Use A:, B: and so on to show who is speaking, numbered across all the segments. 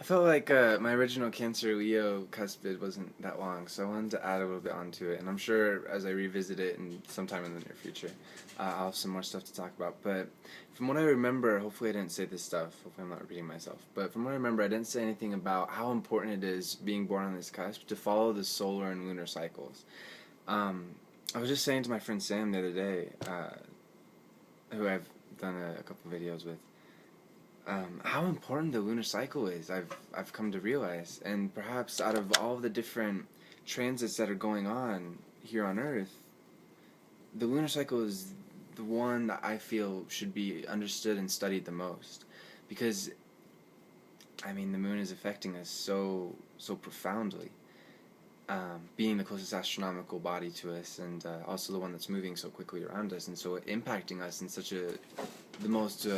A: I felt like my original Cancer Leo cuspid wasn't that long, so I wanted to add a little bit onto it. And I'm sure as I revisit it in sometime in the near future, I'll have some more stuff to talk about. But from what I remember, hopefully I didn't say this stuff. Hopefully I'm not repeating myself. But from what I remember, I didn't say anything about how important it is being born on this cusp to follow the solar and lunar cycles. Um, I was just saying to my friend Sam the other day, who I've done a couple videos with, how important the lunar cycle is. I've come to realize, and perhaps out of all the different transits that are going on here on Earth, the lunar cycle is the one that I feel should be understood and studied the most, because I mean the moon is affecting us so profoundly. Being the closest astronomical body to us, and also the one that's moving so quickly around us, and so impacting us in such the most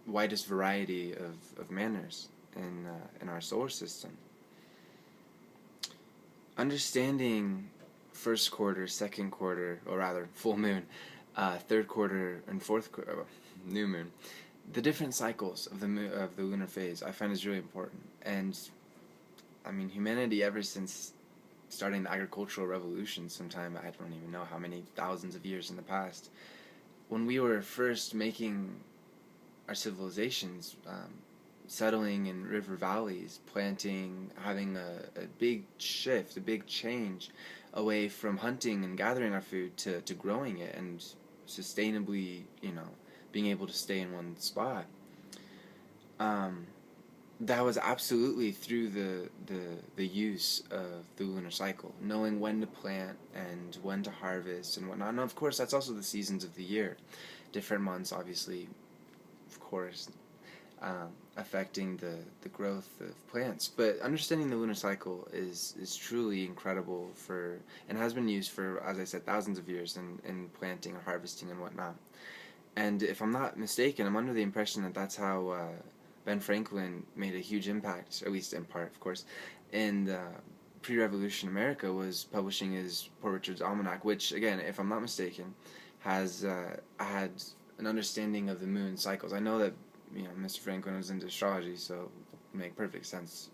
A: widest variety of manners in our solar system. Understanding first quarter, second quarter, or rather full moon, third quarter, and fourth quarter, new moon, the different cycles of the lunar phase, I find is really important. And I mean, humanity ever since starting the agricultural revolution, sometime I don't even know how many thousands of years in the past, when we were first making our civilizations, settling in river valleys, planting, having a big shift, a big change away from hunting and gathering our food to growing it and sustainably, being able to stay in one spot. That was absolutely through the use of the lunar cycle, knowing when to plant and when to harvest and whatnot. And of course, that's also the seasons of the year. Different months, obviously, of course, affecting the growth of plants. But understanding the lunar cycle is truly incredible and has been used for, as I said, thousands of years in planting and harvesting and whatnot. And if I'm not mistaken, I'm under the impression that that's how Ben Franklin made a huge impact, at least in part, of course, in pre-revolution America, was publishing his Poor Richard's Almanac, which, again, if I'm not mistaken, has had an understanding of the moon cycles. I know that Mr. Franklin was into astrology, so it would make perfect sense